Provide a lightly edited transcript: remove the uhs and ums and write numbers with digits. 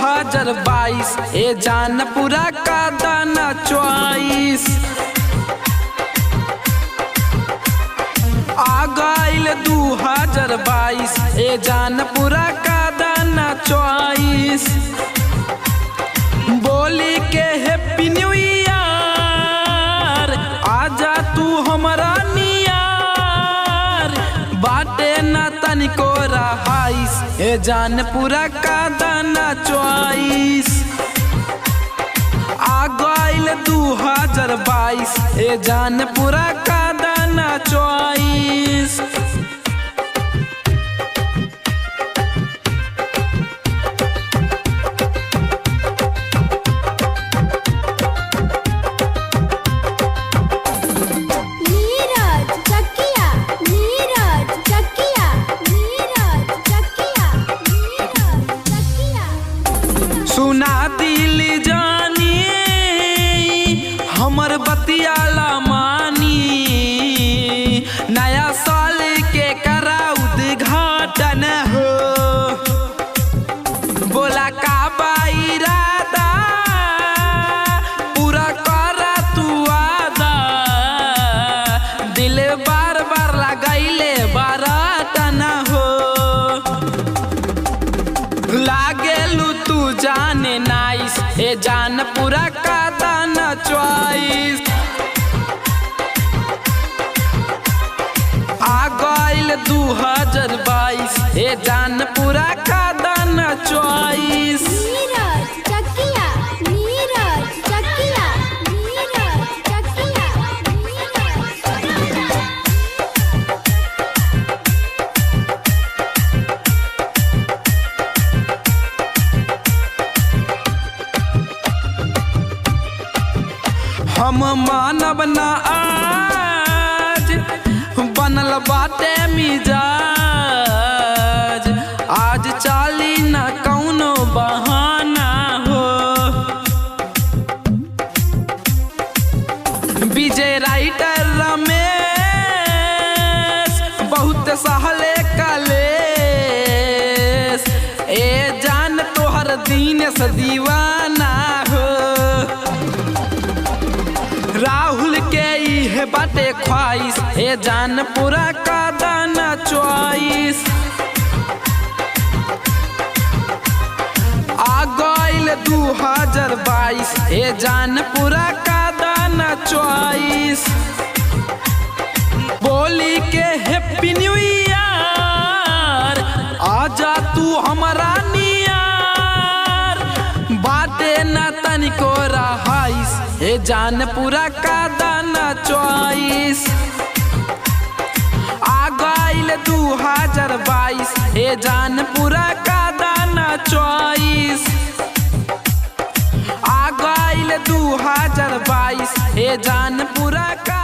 2022 ए जान पूरा का दाना चॉइस आ गइल 2022 ए जान पूरा का दाना चॉइस बोली के हैप्पी न्यू ईयर आजा तू हमारा नियार बाटे ना तनिको रहाइस ए जान पूरा का दाना चॉइस आ गइल 2022 ए जान पूरा का दाना चॉइस सुना दिल जानिए हमर बतियाला मानी नया साल के करा उद्घाटन हो बोला का इरादा पूरा करा तू वादा दिल बार बार लगैले बारातन हो लागेलू तू जाने नाइस ए जान पूरा का दाना चॉइस आ गइल 2022 ए जान पूरा का दाना चॉइस हम मानब ना आज बनल बाटे मिजाज आज चाली ना कौनो बहाना हो विजय राइटर रमेश बहुत सहले कलेश ए जान तोहर दीन से दीवाना हो राहुल के इहे बाटे ख्वाइश ए जान पूरा का दाना चॉइस आ गइल 2022 ए जान पूरा का दाना चॉइस बोली के हैप्पी न्यू ईयर आजा तू हमारा नियार बाटे ना तनिको रहाइस ए जान पूरा का दाना चॉइस आ गइल 2022 ए जान पूरा का दाना चॉइस आ गइल 2022 ए जान पूरा का